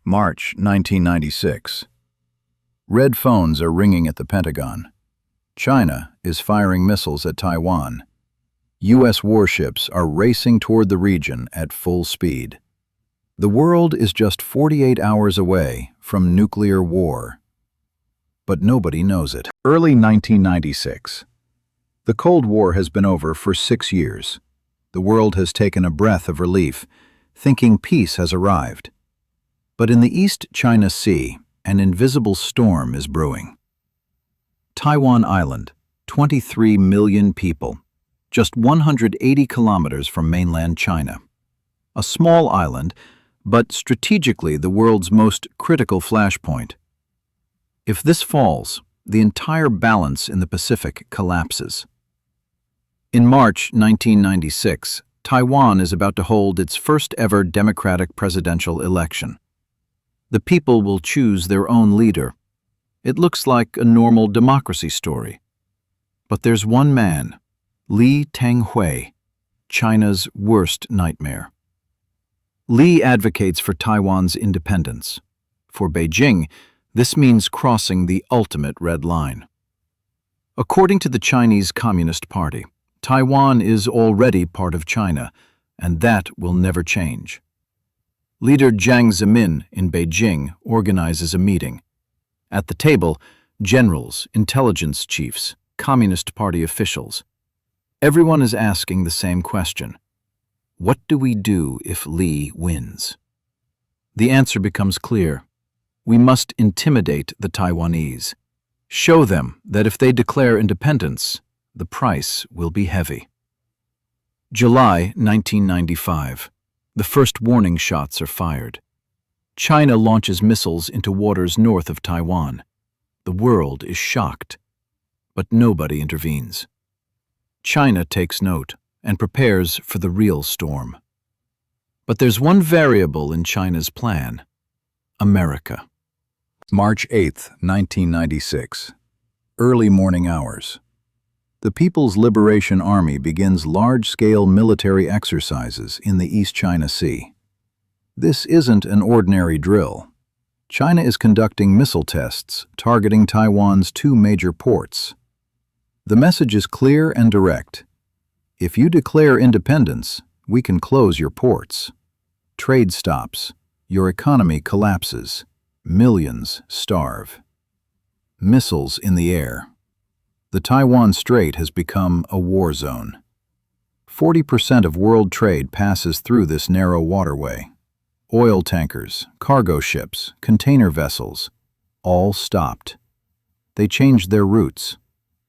March 1996. Red phones are ringing at the Pentagon. China is firing missiles at Taiwan. U.S. warships are racing toward the region at full speed. The world is just 48 hours away from nuclear war. But nobody knows it. Early 1996. The Cold War has been over for 6 years. The world has taken a breath of relief, thinking peace has arrived. But in the East China Sea, an invisible storm is brewing. Taiwan Island, 23 million people, just 180 kilometers from mainland China. A small island, but strategically the world's most critical flashpoint. If this falls, the entire balance in the Pacific collapses. In March 1996, Taiwan is about to hold its first ever democratic presidential election. The people will choose their own leader. It looks like a normal democracy story. But there's one man, Lee Teng-hui, China's worst nightmare. Lee advocates for Taiwan's independence. For Beijing, this means crossing the ultimate red line. According to the Chinese Communist Party, Taiwan is already part of China, and that will never change. Leader Jiang Zemin in Beijing organizes a meeting. At the table, generals, intelligence chiefs, Communist Party officials. Everyone is asking the same question. What do we do if Lee wins? The answer becomes clear. We must intimidate the Taiwanese. Show them that if they declare independence, the price will be heavy. July 1995. The first warning shots are fired. China launches missiles into waters north of Taiwan. The world is shocked, but nobody intervenes. China takes note and prepares for the real storm. But there's one variable in China's plan: America. March 8, 1996. Early morning hours. The People's Liberation Army begins large-scale military exercises in the East China Sea. This isn't an ordinary drill. China is conducting missile tests targeting Taiwan's 2 major ports. The message is clear and direct. If you declare independence, we can close your ports. Trade stops. Your economy collapses. Millions starve. Missiles in the air. The Taiwan Strait has become a war zone. 40% of world trade passes through this narrow waterway. Oil tankers, cargo ships, container vessels, all stopped. They changed their routes.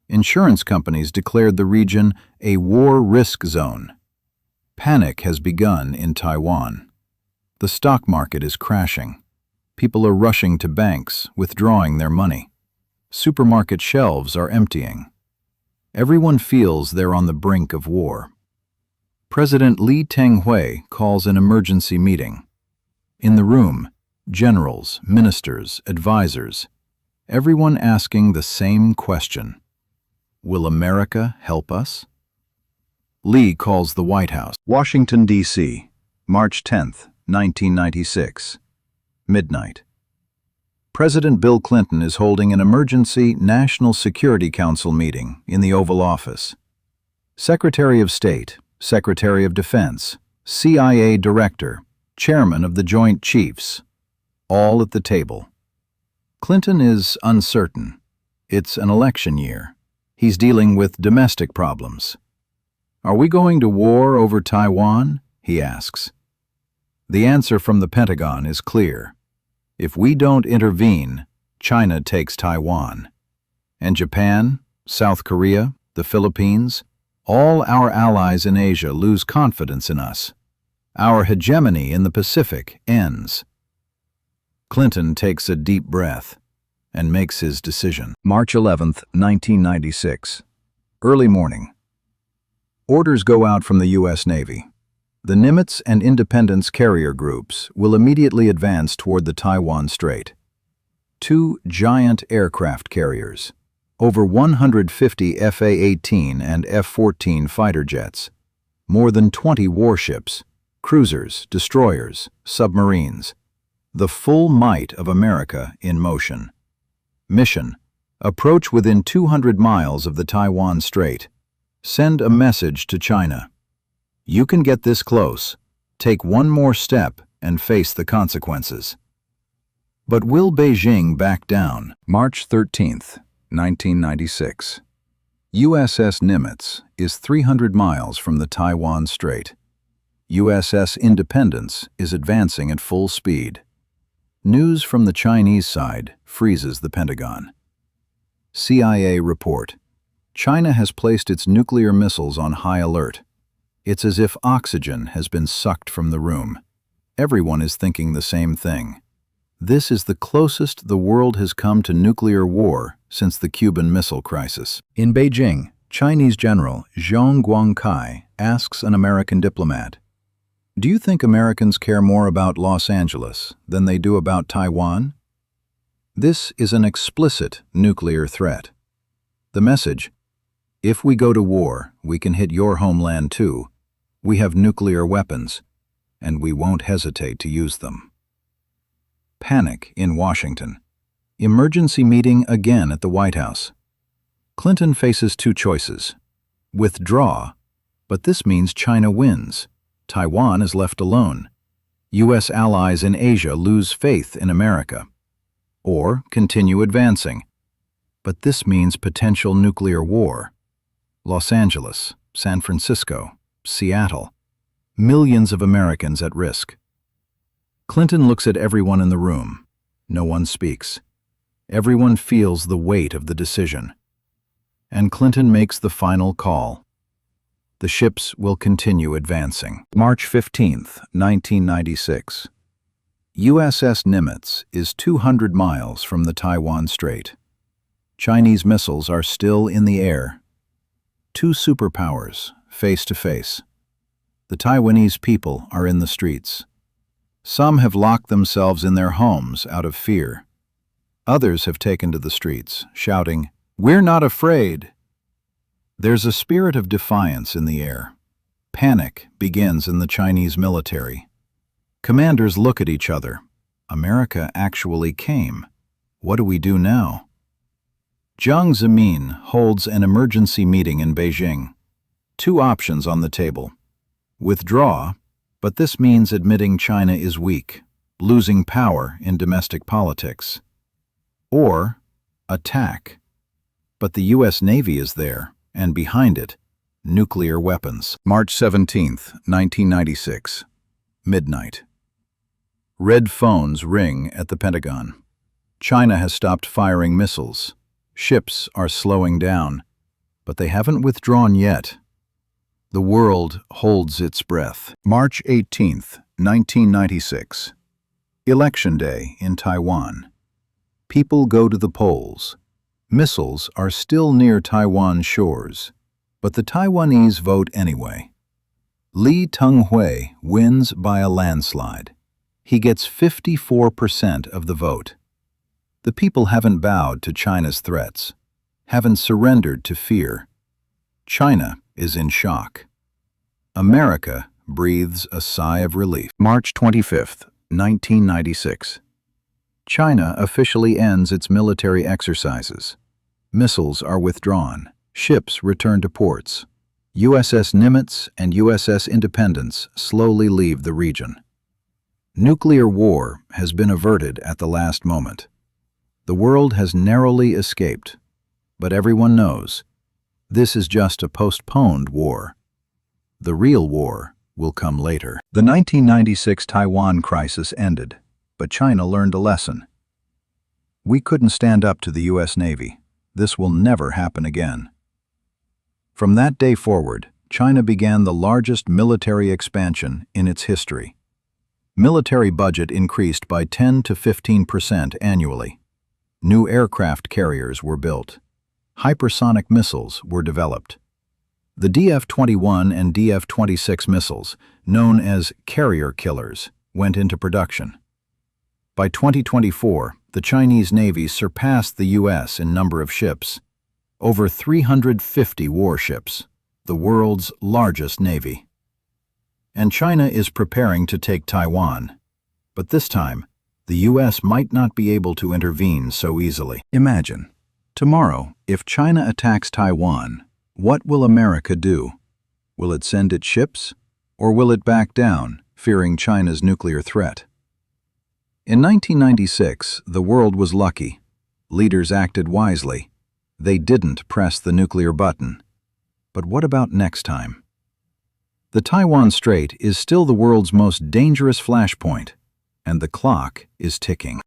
Insurance companies declared the region a war risk zone. Panic has begun in Taiwan. The stock market is crashing. People are rushing to banks, withdrawing their money. Supermarket shelves are emptying. Everyone feels they're on the brink of war. President Lee Teng-hui calls an emergency meeting. In the room, generals, ministers, advisors, everyone asking the same question. Will America help us? Lee calls the White House. Washington, D.C., March 10, 1996. Midnight. President Bill Clinton is holding an emergency National Security Council meeting in the Oval Office. Secretary of State, Secretary of Defense, CIA Director, Chairman of the Joint Chiefs, all at the table. Clinton is uncertain. It's an election year. He's dealing with domestic problems. Are we going to war over Taiwan? He asks. The answer from the Pentagon is clear. If we don't intervene, China takes Taiwan. And Japan, South Korea, the Philippines, all our allies in Asia lose confidence in us. Our hegemony in the Pacific ends. Clinton takes a deep breath and makes his decision. March 11, 1996. Early morning. Orders go out from the U.S. Navy. The Nimitz and Independence carrier groups will immediately advance toward the Taiwan Strait. 2 giant aircraft carriers, over 150 F/A-18 and F-14 fighter jets, more than 20 warships, cruisers, destroyers, submarines. The full might of America in motion. Mission: approach within 200 miles of the Taiwan Strait. Send a message to China. You can get this close. Take one more step and face the consequences. But will Beijing back down? March 13th, 1996. USS Nimitz is 300 miles from the Taiwan Strait. USS Independence is advancing at full speed. News from the Chinese side freezes the Pentagon. CIA report: China has placed its nuclear missiles on high alert. It's as if oxygen has been sucked from the room. Everyone is thinking the same thing. This is the closest the world has come to nuclear war since the Cuban Missile Crisis. In Beijing, Chinese General Zhang Guangcai asks an American diplomat, "Do you think Americans care more about Los Angeles than they do about Taiwan?" This is an explicit nuclear threat. The message: if we go to war, we can hit your homeland too. We have nuclear weapons, and we won't hesitate to use them. Panic in Washington. Emergency meeting again at the White House. Clinton faces two choices: withdraw, but this means China wins. Taiwan is left alone. U.S. allies in Asia lose faith in America. Or continue advancing, but this means potential nuclear war. Los Angeles, San Francisco, Seattle. Millions of Americans at risk. Clinton looks at everyone in the room. No one speaks. Everyone feels the weight of the decision. And Clinton makes the final call. The ships will continue advancing. March 15th, 1996. USS Nimitz is 200 miles from the Taiwan Strait. Chinese missiles are still in the air. Two superpowers, face to face. The Taiwanese people are in the streets. Some have locked themselves in their homes out of fear. Others have taken to the streets, shouting, "We're not afraid." There's a spirit of defiance in the air. Panic begins in the Chinese military. Commanders look at each other. America actually came. What do we do now? Jiang Zemin holds an emergency meeting in Beijing. Two options on the table. Withdraw, but this means admitting China is weak, losing power in domestic politics. Or attack, but the U.S. Navy is there, and behind it, nuclear weapons. March 17th, 1996. Midnight. Red phones ring at the Pentagon. China has stopped firing missiles. Ships are slowing down, but they haven't withdrawn yet. The world holds its breath. March 18th, 1996. Election Day in Taiwan. People go to the polls. Missiles are still near Taiwan's shores, but the Taiwanese vote anyway. Lee Teng-hui wins by a landslide. He gets 54% of the vote. The people haven't bowed to China's threats, haven't surrendered to fear. China is in shock. America breathes a sigh of relief. March 25th, 1996. China officially ends its military exercises. Missiles are withdrawn. Ships return to ports. USS Nimitz and USS Independence slowly leave the region. Nuclear war has been averted at the last moment. The world has narrowly escaped, but everyone knows this is just a postponed war. The real war will come later. The 1996 Taiwan crisis ended, but China learned a lesson. We couldn't stand up to the U.S. Navy. This will never happen again. From that day forward, China began the largest military expansion in its history. Military budget increased by 10 to 15% annually. New aircraft carriers were built. Hypersonic missiles were developed. The DF-21 and DF-26 missiles, known as carrier killers, went into production. By 2024, the Chinese Navy surpassed the U.S. in number of ships. Over 350 warships, the world's largest navy. And China is preparing to take Taiwan. But this time, The U.S. might not be able to intervene so easily. Imagine, tomorrow, if China attacks Taiwan, what will America do? Will it send its ships, or will it back down, fearing China's nuclear threat? In 1996, the world was lucky. Leaders acted wisely. They didn't press the nuclear button. But what about next time? The Taiwan Strait is still the world's most dangerous flashpoint, and the clock is ticking.